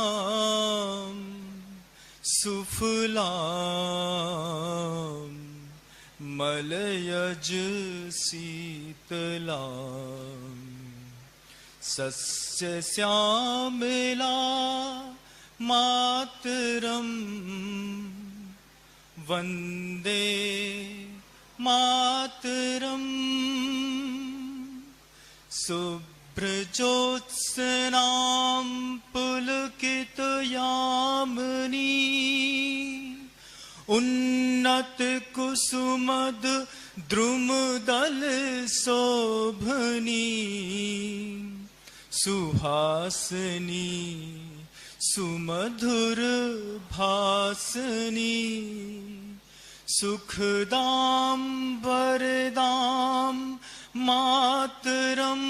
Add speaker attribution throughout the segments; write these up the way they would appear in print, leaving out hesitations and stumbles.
Speaker 1: सुजलाम सुफलाम मलयज शीतलाम सस्य श्यामला मातरम वंदे मातरम शुभ्रज्योत्स्नां पुलकितयामिनी उन्नत कुसुमद द्रुमदल शोभनी सुहासिनी सुमधुर भासनी सुखदां वरदां मातरम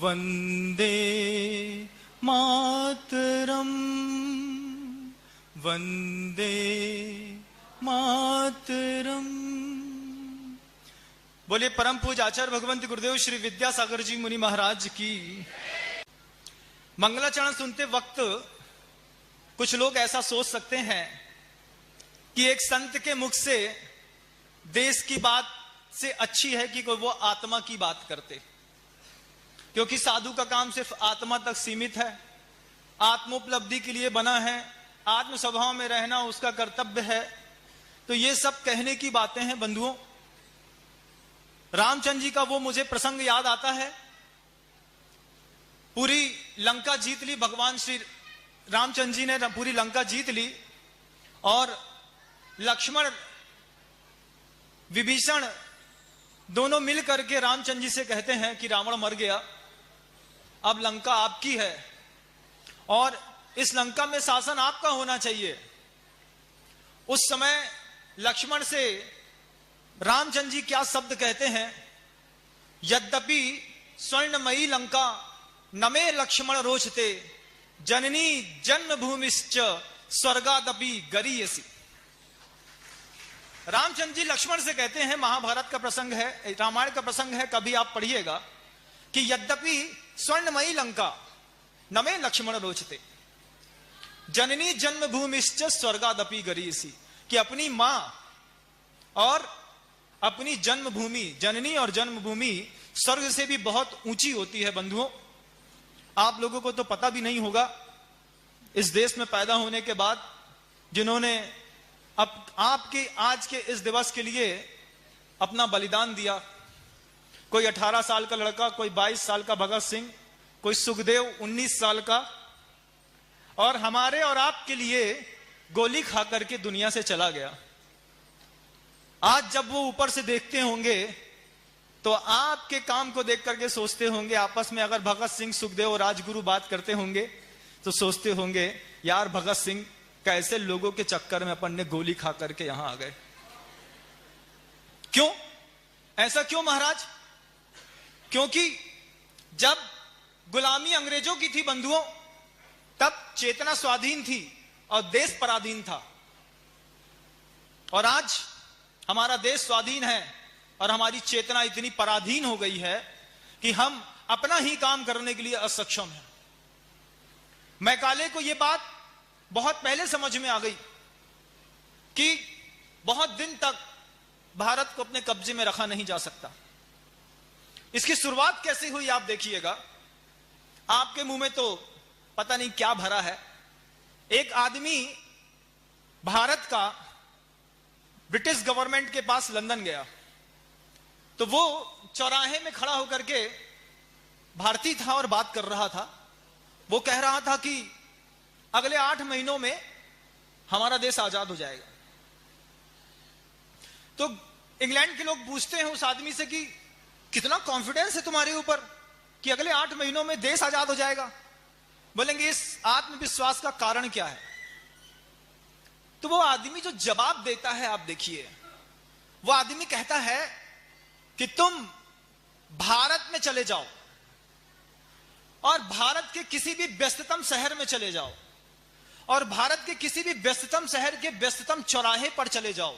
Speaker 1: वंदे मातरम वंदे मातरम। बोले परम पूज्य आचार्य भगवंत गुरुदेव श्री विद्यासागर जी मुनि महाराज की। मंगलाचरण सुनते वक्त कुछ लोग ऐसा सोच सकते हैं कि एक संत के मुख से देश की बात से अच्छी है कि कोई वो आत्मा की बात करते, क्योंकि साधु का काम सिर्फ आत्मा तक सीमित है, आत्मोपलब्धि के लिए बना है, आत्म स्वभाव में रहना उसका कर्तव्य है। तो ये सब कहने की बातें हैं बंधुओं। रामचंद्र जी का वो मुझे प्रसंग याद आता है। पूरी लंका जीत ली, भगवान श्री रामचंद्र जी ने पूरी लंका जीत ली और लक्ष्मण विभीषण दोनों मिल करके रामचंद्र जी से कहते हैं कि रावण मर गया, अब लंका आपकी है और इस लंका में शासन आपका होना चाहिए। उस समय लक्ष्मण से रामचंद्र जी क्या शब्द कहते हैं, यद्यपि स्वर्णमयी लंका नमे लक्ष्मण रोचते जननी जन्मभूमिश्च स्वर्गादपि गरीयसी। रामचंद्र जी लक्ष्मण से कहते हैं, महाभारत का प्रसंग है, रामायण का प्रसंग है, कभी आप पढ़िएगा कि यद्यपि स्वर्णमयी लंका नमे लक्ष्मण रोचते जननी जन्मभूमिश्च स्वर्गादपि गरीयसी, कि अपनी मां और अपनी जन्मभूमि, जननी और जन्मभूमि स्वर्ग से भी बहुत ऊंची होती है। बंधुओं, आप लोगों को तो पता भी नहीं होगा, इस देश में पैदा होने के बाद जिन्होंने अब आपके आज के इस दिवस के लिए अपना बलिदान दिया, कोई 18 साल का लड़का, कोई 22 साल का भगत सिंह, कोई सुखदेव 19 साल का, और हमारे और आपके लिए गोली खा करके दुनिया से चला गया। आज जब वो ऊपर से देखते होंगे तो आपके काम को देख करके सोचते होंगे, आपस में अगर भगत सिंह, सुखदेव और राजगुरु बात करते होंगे तो सोचते होंगे, यार भगत सिंह कैसे लोगों के चक्कर में अपन ने गोली खा करके यहां आ गए। क्यों ऐसा, क्यों महाराज? क्योंकि जब गुलामी अंग्रेजों की थी बंधुओं, तब चेतना स्वाधीन थी और देश पराधीन था। और आज हमारा देश स्वाधीन है और हमारी चेतना इतनी पराधीन हो गई है कि हम अपना ही काम करने के लिए असक्षम हैं। मैकाले को यह बात बहुत पहले समझ में आ गई कि बहुत दिन तक भारत को अपने कब्जे में रखा नहीं जा सकता। इसकी शुरुआत कैसे हुई आप देखिएगा। आपके मुंह में तो पता नहीं क्या भरा है। एक आदमी भारत का ब्रिटिश गवर्नमेंट के पास लंदन गया, तो वो चौराहे में खड़ा होकर के भारतीय था और बात कर रहा था। वो कह रहा था कि अगले 8 महीनों में हमारा देश आजाद हो जाएगा। तो इंग्लैंड के लोग पूछते हैं उस आदमी से कि कितना कॉन्फिडेंस है तुम्हारे ऊपर कि अगले 8 महीनों में देश आजाद हो जाएगा। बोलेंगे इस आत्मविश्वास का कारण क्या है? तो वो आदमी जो जवाब देता है आप देखिए, वो आदमी कहता है कि तुम भारत में चले जाओ और भारत के किसी भी व्यस्ततम शहर में चले जाओ और भारत के किसी भी व्यस्ततम शहर के व्यस्ततम चौराहे पर चले जाओ।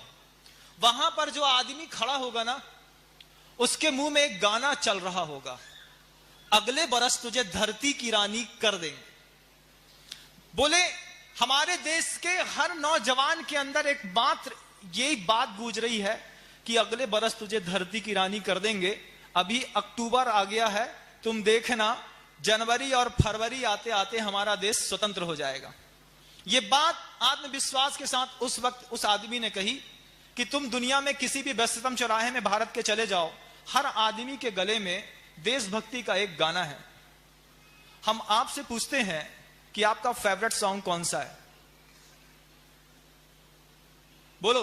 Speaker 1: वहां पर जो आदमी खड़ा होगा ना, उसके मुंह में एक गाना चल रहा होगा। अगले बरस तुझे धरती की रानी कर देंगे। बोले हमारे देश के हर नौजवान के अंदर एक मात्र यही बात गूंज रही है कि अगले बरस तुझे धरती की रानी कर देंगे। अभी अक्टूबर आ गया है, तुम देखना जनवरी और फरवरी आते आते हमारा देश स्वतंत्र हो जाएगा। यह बात आत्मविश्वास के साथ उस वक्त उस आदमी ने कही कि तुम दुनिया में किसी भी व्यस्ततम चौराहे में भारत के चले जाओ, हर आदमी के गले में देशभक्ति का एक गाना है। हम आपसे पूछते हैं कि आपका फेवरेट सॉन्ग कौन सा है? बोलो।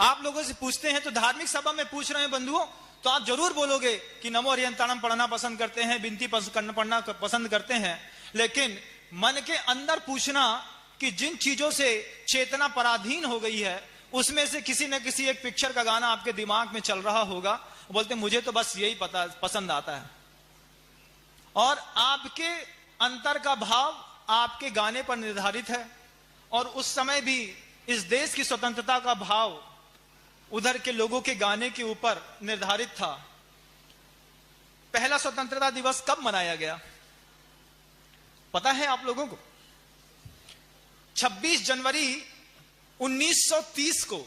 Speaker 1: आप लोगों से पूछते हैं तो धार्मिक सभा में पूछ रहे हैं बंधुओं, तो आप जरूर बोलोगे कि नमो हरियंताणम पढ़ना पसंद करते हैं, बिनती पढ़ना पसंद करते हैं। लेकिन मन के अंदर पूछना कि जिन चीजों से चेतना पराधीन हो गई है, उसमें से किसी न किसी एक पिक्चर का गाना आपके दिमाग में चल रहा होगा। बोलते मुझे तो बस यही पसंद आता है। और आपके अंतर का भाव आपके गाने पर निर्धारित है। और उस समय भी इस देश की स्वतंत्रता का भाव उधर के लोगों के गाने के ऊपर निर्धारित था। पहला स्वतंत्रता दिवस कब मनाया गया पता है आप लोगों को? 26 जनवरी 1930 को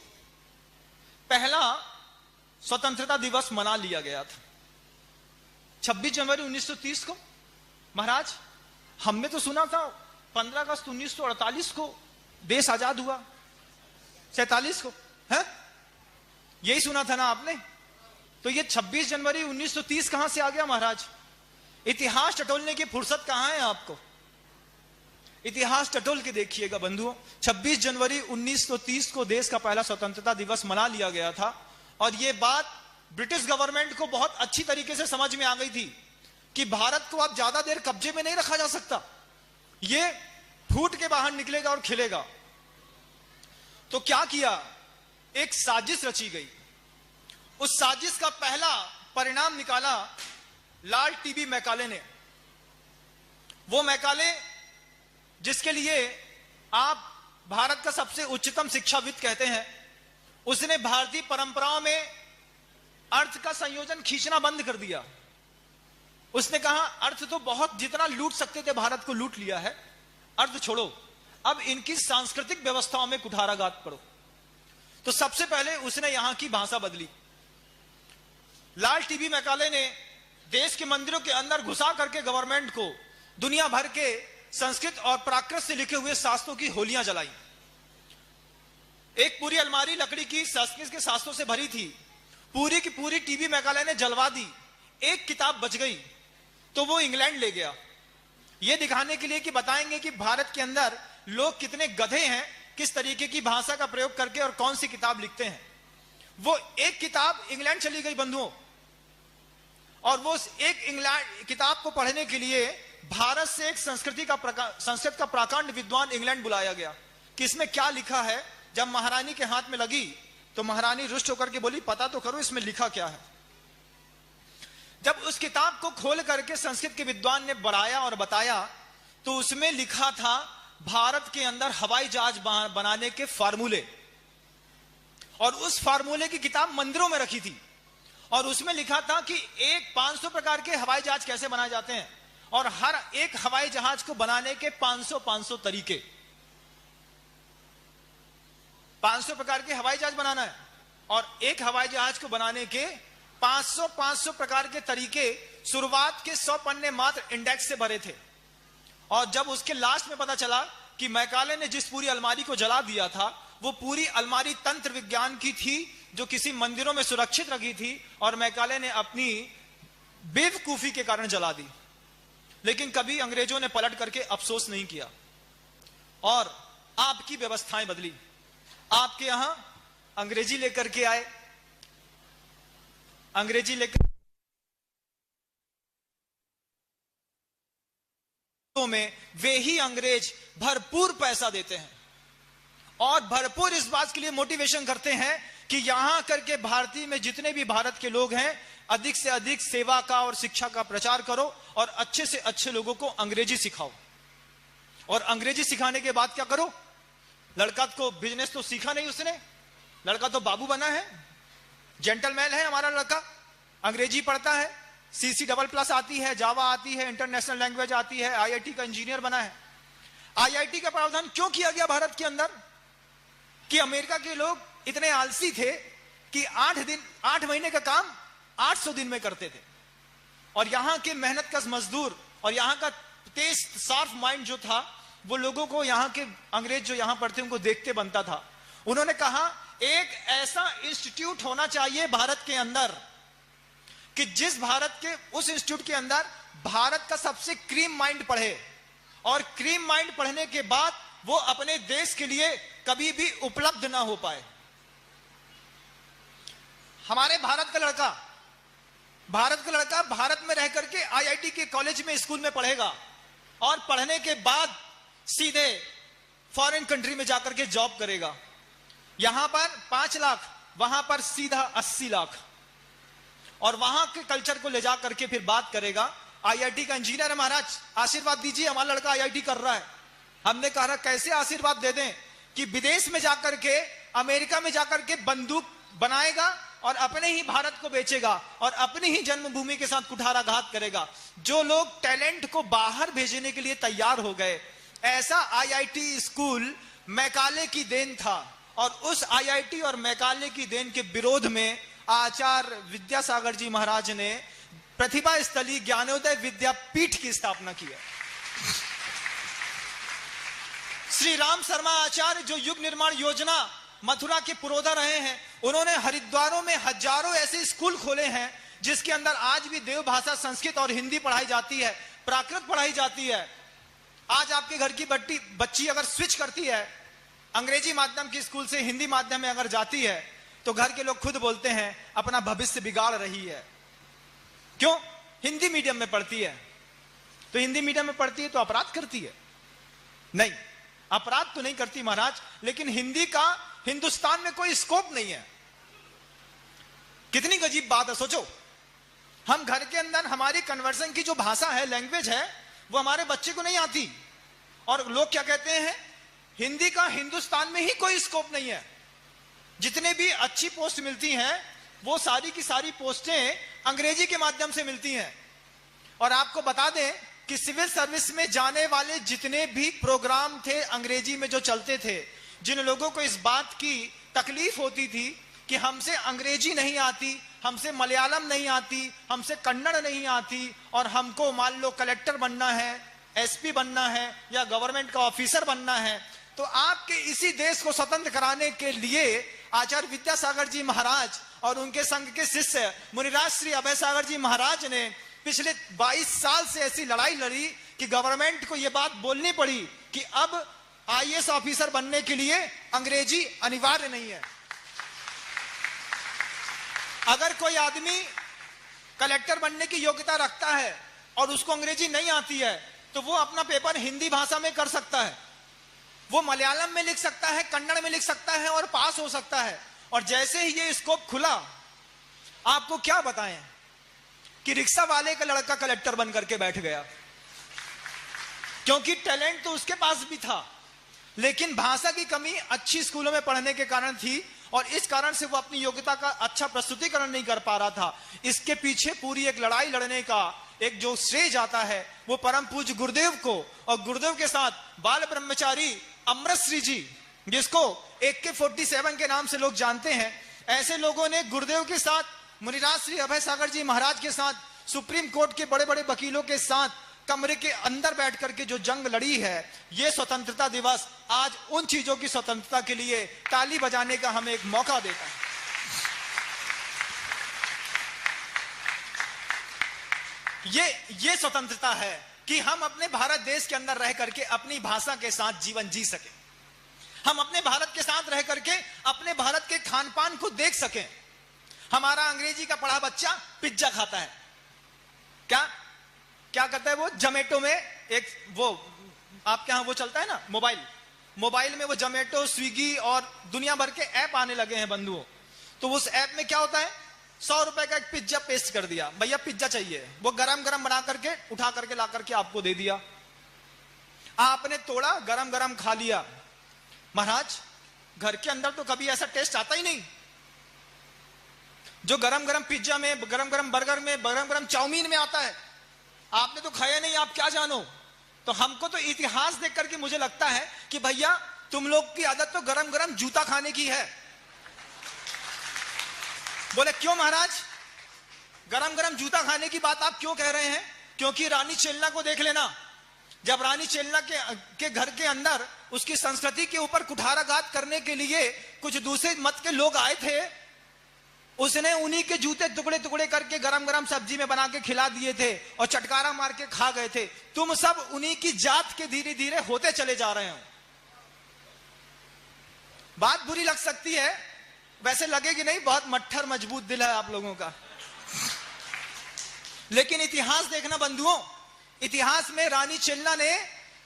Speaker 1: पहला स्वतंत्रता दिवस मना लिया गया था। 26 जनवरी 1930 को। महाराज, हमने तो सुना था 15 अगस्त 1948 को देश आजाद हुआ, 47 को है, यही सुना था ना आपने? तो ये 26 जनवरी 1930 कहां से आ गया महाराज? इतिहास टटोलने की फुर्सत कहां है आपको? इतिहास टटोल के देखिएगा बंधुओं। 26 जनवरी 1930 को देश का पहला स्वतंत्रता दिवस मना लिया गया था। और यह बात ब्रिटिश गवर्नमेंट को बहुत अच्छी तरीके से समझ में आ गई थी कि भारत को अब ज्यादा देर कब्जे में नहीं रखा जा सकता, यह फूट के बाहर निकलेगा और खिलेगा। तो क्या किया? एक साजिश रची गई। उस साजिश का पहला परिणाम निकाला लॉर्ड टीबी मैकाले ने। वो मैकाले जिसके लिए आप भारत का सबसे उच्चतम शिक्षाविद कहते हैं, उसने भारतीय परंपराओं में अर्थ का संयोजन खींचना बंद कर दिया। उसने कहा अर्थ तो बहुत जितना लूट सकते थे भारत को लूट लिया है, अर्थ छोड़ो, अब इनकी सांस्कृतिक व्यवस्थाओं में कुठाराघात करो। तो सबसे पहले उसने यहां की भाषा बदली। लॉर्ड टीबी मैकाले ने देश के मंदिरों के अंदर घुसा करके गवर्नमेंट को दुनिया भर के संस्कृत और प्राकृत से लिखे हुए शास्त्रों की होलियां जलाई। एक पूरी अलमारी लकड़ी की संस्कृत के शास्त्रों से भरी थी, पूरी की पूरी टीबी मैकाले ने जलवा दी। एक किताब बच गई तो वो इंग्लैंड ले गया, ये दिखाने के लिए कि बताएंगे कि भारत के अंदर लोग कितने गधे हैं, किस तरीके की भाषा का प्रयोग करके और कौन सी किताब लिखते हैं। वो एक किताब इंग्लैंड चली गई बंधुओं, और वो एक इंग्लैंड किताब को पढ़ने के लिए भारत से एक संस्कृत का प्राकांड विद्वान इंग्लैंड बुलाया गया कि इसमें क्या लिखा है। जब महारानी के हाथ में लगी तो महारानी रुष्ट होकर के बोली पता तो करो इसमें लिखा क्या है। जब उस किताब को खोल करके संस्कृत के विद्वान ने बढ़ाया और बताया तो उसमें लिखा था भारत के अंदर हवाई जहाज बनाने के फार्मूले, और उस फार्मूले की किताब मंदिरों में रखी थी। और उसमें लिखा था कि 500 प्रकार के हवाई जहाज कैसे बनाए जाते हैं, और हर एक हवाई जहाज को बनाने के 500 तरीके। 500 प्रकार के हवाई जहाज बनाना है, और एक हवाई जहाज को बनाने के 500 प्रकार के तरीके शुरुआत के 100 पन्ने मात्र इंडेक्स से भरे थे। और जब उसके लास्ट में पता चला कि मैकाले ने जिस पूरी अलमारी को जला दिया था वो पूरी अलमारी तंत्र विज्ञान की थी जो किसी मंदिरों में सुरक्षित रखी थी, और मैकाले ने अपनी बेवकूफी के कारण जला दी। लेकिन कभी अंग्रेजों ने पलट करके अफसोस नहीं किया और आपकी व्यवस्थाएं बदली। आपके यहां अंग्रेजी लेकर के आए, अंग्रेजी लेकर में वे ही अंग्रेज भरपूर पैसा देते हैं और भरपूर इस बात के लिए मोटिवेशन करते हैं कि यहां करके भारतीय में जितने भी भारत के लोग हैं अधिक से अधिक सेवा का और शिक्षा का प्रचार करो और अच्छे से अच्छे लोगों को अंग्रेजी सिखाओ। और अंग्रेजी सिखाने के बाद क्या करो? लड़का को बिजनेस तो सीखा नहीं उसने, लड़का तो बाबू बना है, जेंटलमैन है हमारा लड़का, अंग्रेजी पढ़ता है, CC++ आती है, जावा आती है, इंटरनेशनल लैंग्वेज आती है, IIT का इंजीनियर बना है। IIT का प्रावधान क्यों किया गया भारत के अंदर? कि अमेरिका के लोग इतने आलसी थे कि 8 महीने का काम 800 दिन में करते थे, और यहां के मेहनतकश मजदूर और यहां का तेज शार्प माइंड जो था, वो लोगों को, यहां के अंग्रेज जो यहां पढ़ते उनको देखते बनता था। उन्होंने कहा एक ऐसा इंस्टीट्यूट होना चाहिए भारत के अंदर कि जिस भारत के उस इंस्टीट्यूट के अंदर भारत का सबसे क्रीम माइंड पढ़े, और क्रीम माइंड पढ़ने के बाद वो अपने देश के लिए कभी भी उपलब्ध ना हो पाए। हमारे भारत का लड़का भारत में रह करके IIT के कॉलेज में, स्कूल में पढ़ेगा, और पढ़ने के बाद सीधे फॉरेन कंट्री में जाकर के जॉब करेगा। यहां पर 5 लाख, वहां पर सीधा 80 लाख, और वहां के कल्चर को ले जा करके फिर बात करेगा। IIT का इंजीनियर है, महाराज आशीर्वाद दीजिए, हमारा लड़का IIT कर रहा है। हमने कहा कैसे आशीर्वाद दे दें कि विदेश में जाकर के, अमेरिका में जाकर के बंदूक बनाएगा और अपने ही भारत को बेचेगा और अपनी ही जन्मभूमि के साथ कुठाराघात करेगा। जो लोग टैलेंट को बाहर भेजने के लिए तैयार हो गए, ऐसा IIT स्कूल मैकाले की देन था, और उस IIT और मैकाले की देन के विरोध में आचार्य विद्यासागर जी महाराज ने प्रतिभा स्थली ज्ञानोदय विद्यापीठ की स्थापना की है। श्री राम शर्मा आचार्य जो युग निर्माण योजना मथुरा के पुरोधा रहे हैं, उन्होंने हरिद्वारों में हजारों ऐसे स्कूल खोले हैं जिसके अंदर आज भी देव भाषा, संस्कृत और हिंदी पढ़ाई जाती है, प्राकृत पढ़ाई जाती है। आज आपके घर की बच्ची अगर स्विच करती है अंग्रेजी माध्यम के स्कूल से हिंदी माध्यम में अगर जाती है, तो घर के लोग खुद बोलते हैं अपना भविष्य बिगाड़ रही है। क्यों? हिंदी मीडियम में पढ़ती है। तो हिंदी मीडियम में पढ़ती है तो अपराध करती है? नहीं, अपराध तो नहीं करती महाराज, लेकिन हिंदी का हिंदुस्तान में कोई स्कोप नहीं है। कितनी गजीब बात है, सोचो। हम घर के अंदर हमारी कन्वर्सन की जो भाषा है, लैंग्वेज है, वो हमारे बच्चे को नहीं आती, और लोग क्या कहते हैं, हिंदी का हिंदुस्तान में ही कोई स्कोप नहीं है। जितने भी अच्छी पोस्ट मिलती हैं वो सारी की सारी पोस्टें अंग्रेजी के माध्यम से मिलती हैं। और आपको बता दें कि सिविल सर्विस में जाने वाले जितने भी प्रोग्राम थे अंग्रेजी में जो चलते थे, जिन लोगों को इस बात की तकलीफ होती थी कि हमसे अंग्रेजी नहीं आती, हमसे मलयालम नहीं आती, हमसे कन्नड़ नहीं आती, और हमको मान लो कलेक्टर बनना है, SP बनना है, या गवर्नमेंट का ऑफिसर बनना है, तो आपके इसी देश को स्वतंत्र कराने के लिए आचार्य विद्यासागर जी महाराज और उनके संघ के शिष्य मुनिराज श्री अभय सागर जी महाराज ने पिछले 22 साल से ऐसी लड़ाई लड़ी कि गवर्नमेंट को यह बात बोलनी पड़ी कि अब IAS ऑफिसर बनने के लिए अंग्रेजी अनिवार्य नहीं है। अगर कोई आदमी कलेक्टर बनने की योग्यता रखता है और उसको अंग्रेजी नहीं आती है, तो वो अपना पेपर हिंदी भाषा में कर सकता है, वो मलयालम में लिख सकता है, कन्नड़ में लिख सकता है और पास हो सकता है। और जैसे ही ये स्कोप खुला, आपको क्या बताएं कि रिक्शा वाले का लड़का कलेक्टर बन करके बैठ गया, क्योंकि टैलेंट तो उसके पास भी था, लेकिन भाषा की कमी अच्छी स्कूलों में पढ़ने के कारण थी, और इस कारण से वो अपनी योग्यता का अच्छा प्रस्तुतिकरण नहीं कर पा रहा था। इसके पीछे पूरी एक लड़ाई लड़ने का एक जो श्रेय जाता है वो परम पूज्य गुरुदेव को, और गुरुदेव के साथ बाल ब्रह्मचारी अमृतश्री जी, जिसको AK-47 के नाम से लोग जानते हैं, ऐसे लोगों ने गुरुदेव के साथ, मुनिराज श्री अभय सागर जी महाराज के साथ, सुप्रीम कोर्ट के बड़े बड़े वकीलों के साथ कमरे के अंदर बैठ करके जो जंग लड़ी है, ये स्वतंत्रता दिवस आज उन चीजों की स्वतंत्रता के लिए ताली बजाने का हमें एक मौका देता है। ये स्वतंत्रता है कि हम अपने भारत देश के अंदर रह करके अपनी भाषा के साथ जीवन जी सके, हम अपने भारत के साथ रह करके अपने भारत के खान पान को देख सकें। हमारा अंग्रेजी का पढ़ा बच्चा पिज्जा खाता है, क्या करता है वो, जोमेटो में एक वो आपके यहां वो चलता है ना मोबाइल में वो जोमेटो, स्विगी और दुनिया भर के ऐप आने लगे हैं बंधुओं। तो उस ऐप में क्या होता है, 100 रुपए का एक पिज्जा पेस्ट कर दिया, भैया पिज्जा चाहिए, वो गरम गरम बना करके उठा करके ला करके आपको दे दिया, आपने तोड़ा, गरम गरम खा लिया। महाराज घर के अंदर तो कभी ऐसा टेस्ट आता ही नहीं। जो गरम गरम पिज्जा में, गरम गरम बर्गर में, गरम गरम चाउमीन में आता है, आपने तो खाया नहीं, आप क्या जानो। तो हमको तो इतिहास देख करके मुझे लगता है कि भैया तुम लोग की आदत तो गरम गरम जूता खाने की है। बोले क्यों महाराज, गरम गरम जूता खाने की बात आप क्यों कह रहे हैं? क्योंकि रानी चेलना को देख लेना, जब रानी चेलना के घर के अंदर उसकी संस्कृति के ऊपर कुठाराघात करने के लिए कुछ दूसरे मत के लोग आए थे, उसने उन्हीं के जूते टुकड़े टुकड़े करके गरम गरम सब्जी में बना के खिला दिए थे और चटकारा मार के खा गए थे। तुम सब उन्हीं की जात के धीरे धीरे होते चले जा रहे हो। बात बुरी लग सकती है, वैसे लगेगी नहीं, बहुत मट्ठर मजबूत दिल है आप लोगों का। लेकिन इतिहास देखना बंधुओं, इतिहास में रानी चेलना ने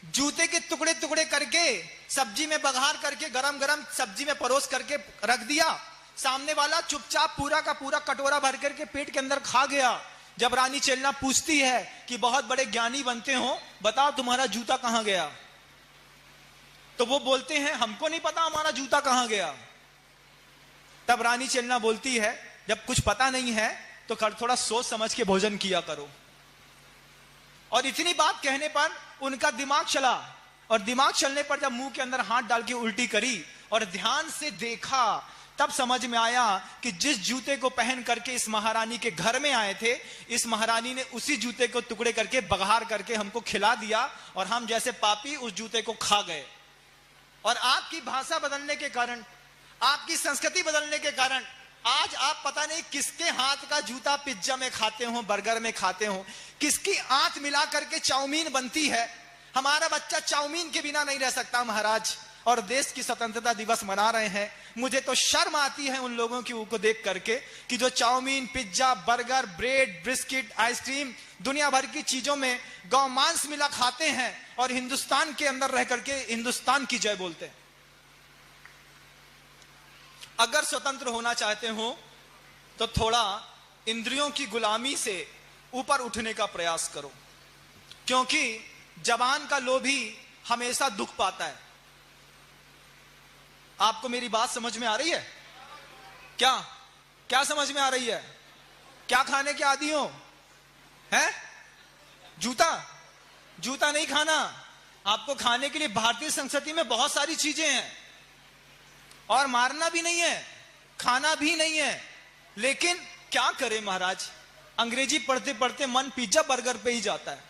Speaker 1: जूते के टुकड़े टुकड़े करके सब्जी में बघार करके गरम गरम सब्जी में परोस करके रख दिया। सामने वाला चुपचाप पूरा का पूरा कटोरा भर करके पेट के अंदर खा गया। जब रानी चेलना पूछती है कि बहुत बड़े ज्ञानी बनते हो, बताओ तुम्हारा जूता कहां गया? तो वो बोलते हैं हमको नहीं पता हमारा जूता कहां गया। तब रानी चेलना बोलती है जब कुछ पता नहीं है तो थोड़ा सोच समझ के भोजन किया करो। और इतनी बात कहने पर उनका दिमाग चला, और दिमाग चलने पर जब मुंह के अंदर हाथ डाल के उल्टी करी और ध्यान से देखा, तब समझ में आया कि जिस जूते को पहन करके इस महारानी के घर में आए थे, इस महारानी ने उसी जूते को टुकड़े करके बघार करके हमको खिला दिया और हम जैसे पापी उस जूते को खा गए। और आपकी भाषा बदलने के कारण, आपकी संस्कृति बदलने के कारण आज आप पता नहीं किसके हाथ का जूता पिज्जा में खाते हो, बर्गर में खाते हो, किसकी आंत मिला करके चाउमीन बनती है। हमारा बच्चा चाउमीन के बिना नहीं रह सकता महाराज, और देश की स्वतंत्रता दिवस मना रहे हैं। मुझे तो शर्म आती है उन लोगों की को देख करके कि जो chowmein, pizza, burger, bread, biscuit, ice cream, दुनिया भर की चीजों में गौ मांस मिला खाते हैं और हिंदुस्तान के अंदर रह करके हिंदुस्तान की जय बोलते हैं। अगर स्वतंत्र होना चाहते हो तो थोड़ा इंद्रियों की गुलामी से ऊपर उठने का प्रयास करो, क्योंकि जबान का लोभी हमेशा दुख पाता है। आपको मेरी बात समझ में आ रही है? क्या क्या समझ में आ रही है? क्या खाने के आदी हो? हैं? जूता? जूता नहीं खाना। आपको खाने के लिए भारतीय संस्कृति में बहुत सारी चीजें हैं, और मारना भी नहीं है, खाना भी नहीं है। लेकिन क्या करें महाराज, अंग्रेजी पढ़ते पढ़ते मन पिज्जा बर्गर पे ही जाता है।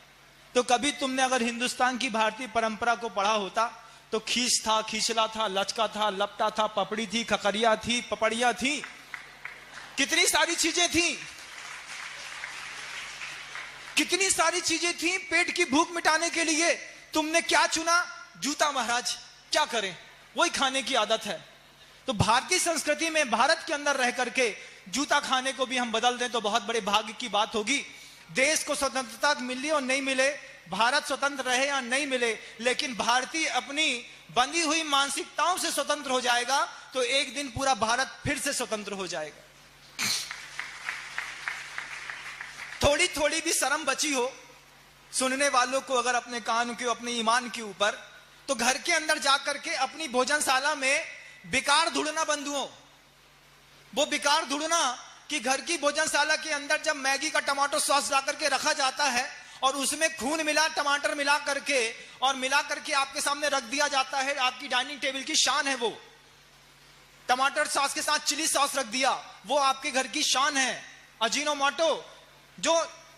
Speaker 1: तो कभी तुमने अगर हिंदुस्तान की भारतीय परंपरा को पढ़ा होता तो खींच था, खींचला था, लचका था, लपटा था, पपड़ी थी, खकरिया थी, पपड़िया थी, कितनी सारी चीजें थी, कितनी सारी चीजें थी पेट की भूख मिटाने के लिए। तुमने क्या चुना? जूता महाराज। क्या करें, वही खाने की आदत है। तो भारतीय संस्कृति में भारत के अंदर रह करके जूता खाने को भी हम बदल दें तो बहुत बड़े भाग्य की बात होगी। देश को स्वतंत्रता मिले और नहीं मिले, भारत स्वतंत्र रहे या नहीं मिले, लेकिन भारतीय अपनी बंधी हुई मानसिकताओं से स्वतंत्र हो जाएगा तो एक दिन पूरा भारत फिर से स्वतंत्र हो जाएगा। थोड़ी थोड़ी भी शर्म बची हो सुनने वालों को अगर अपने कान के, अपने ईमान के ऊपर, तो घर के अंदर जाकर के अपनी भोजनशाला में बिकार ढूंढना बंधुओं। वो बिकार ढूंढना कि घर की भोजनशाला के अंदर जब मैगी का टमाटो सॉस ला करके रखा जाता है और उसमें खून मिला, टमाटर मिला करके और मिला करके आपके सामने रख दिया जाता है, आपकी डाइनिंग टेबल की शान है। वो टमाटर सॉस के साथ चिली सॉस रख दिया, वो आपके घर की शान है। अजीनोमोटो जो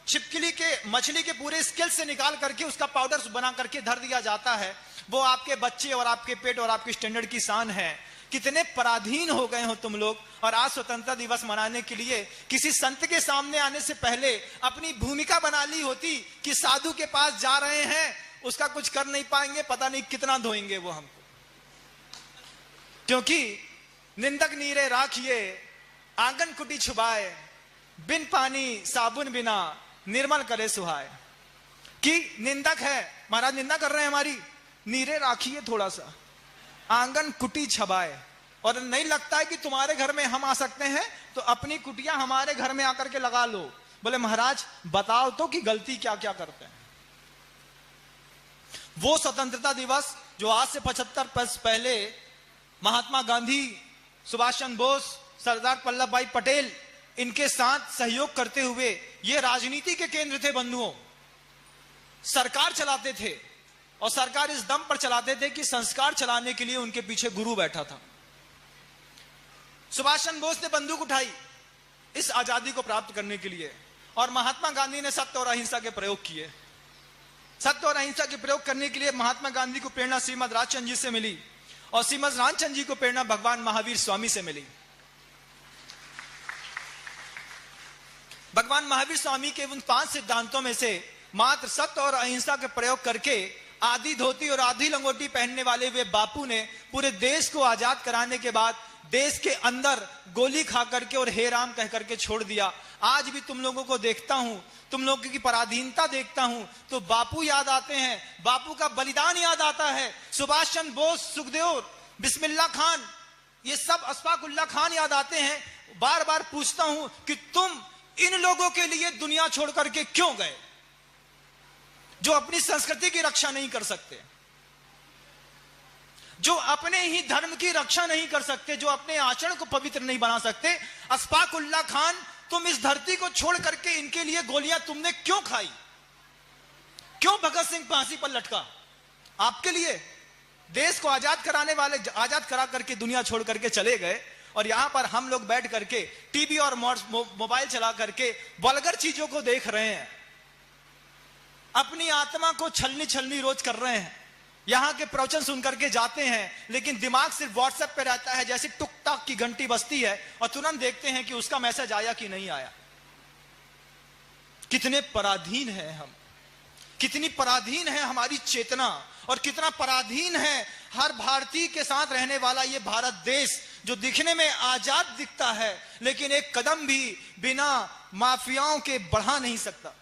Speaker 1: छिपकली के, मछली के पूरे स्केल से निकाल करके उसका पाउडर बना करके धर दिया जाता है, वो आपके बच्चे और आपके पेट और आपके स्टैंडर्ड की शान है। कितने पराधीन हो गए हो तुम लोग। और आज स्वतंत्रता दिवस मनाने के लिए किसी संत के सामने आने से पहले अपनी भूमिका बना ली होती कि साधु के पास जा रहे हैं, उसका कुछ कर नहीं पाएंगे, पता नहीं कितना धोएंगे वो हमको। क्योंकि निंदक नीरे राखिए आंगन कुटी छुपाए, बिन पानी साबुन बिना निर्मल करे सुहाए। कि निंदक है, महाराज निंदा कर रहे हैं हमारी, नीरे राखिए थोड़ा सा, आंगन कुटी छबाए। और नहीं लगता है कि तुम्हारे घर में हम आ सकते हैं तो अपनी कुटिया हमारे घर में आकर के लगा लो। बोले महाराज बताओ तो कि गलती क्या क्या करते हैं। वो स्वतंत्रता दिवस जो आज से 75 वर्ष पहले महात्मा गांधी, सुभाष चंद्र बोस, सरदार वल्लभ भाई पटेल इनके साथ सहयोग करते हुए ये राजनीति के केंद्र थे बंधुओं, सरकार चलाते थे और सरकार इस दम पर चलाते थे कि संस्कार चलाने के लिए उनके पीछे गुरु बैठा था। सुभाष चंद्र बोस ने बंदूक उठाई इस आजादी को प्राप्त करने के लिए और महात्मा गांधी ने सत्य और अहिंसा के प्रयोग किए। सत्य और अहिंसा के प्रयोग करने के लिए महात्मा गांधी को प्रेरणा श्रीमद राजचंद्र जी से मिली और श्रीमद रामचंद्र जी को प्रेरणा भगवान महावीर स्वामी से मिली। भगवान महावीर स्वामी के उन 5 सिद्धांतों में से मात्र सत्य और अहिंसा के प्रयोग करके आधी धोती और आधी लंगोटी पहनने वाले वे बापू ने पूरे देश को आजाद कराने के बाद देश के अंदर गोली खा करके और हे राम कह करके छोड़ दिया। आज भी तुम लोगों को देखता हूं, तुम लोगों की पराधीनता देखता हूं तो बापू याद आते हैं, बापू का बलिदान याद आता है। सुभाष चंद्र बोस, सुखदेव, बिस्मिल्लाह खान, ये सब अशफाकुल्लाह खान याद आते हैं। बार बार पूछता हूं कि तुम इन लोगों के लिए दुनिया छोड़ करके क्यों गए, जो अपनी संस्कृति की रक्षा नहीं कर सकते, जो अपने ही धर्म की रक्षा नहीं कर सकते, जो अपने आचरण को पवित्र नहीं बना सकते। अशफाकुल्लाह खान, तुम इस धरती को छोड़ करके इनके लिए गोलियां तुमने क्यों खाई? क्यों भगत सिंह फांसी पर लटका? आपके लिए देश को आजाद कराने वाले आजाद करा करके दुनिया छोड़ करके चले गए और यहां पर हम लोग बैठ करके टीवी और मोबाइल चला करके वल्गर चीजों को देख रहे हैं, अपनी आत्मा को छलनी छलनी रोज कर रहे हैं। यहां के प्रवचन सुन करके जाते हैं लेकिन दिमाग सिर्फ व्हाट्सएप पे रहता है, जैसे टुक टाक की घंटी बजती है और तुरंत देखते हैं कि उसका मैसेज आया कि नहीं आया। कितने पराधीन हैं हम, कितनी पराधीन है हमारी चेतना और कितना पराधीन है हर भारतीय के साथ रहने वाला ये भारत देश, जो दिखने में आजाद दिखता है लेकिन एक कदम भी बिना माफियाओं के बढ़ा नहीं सकता।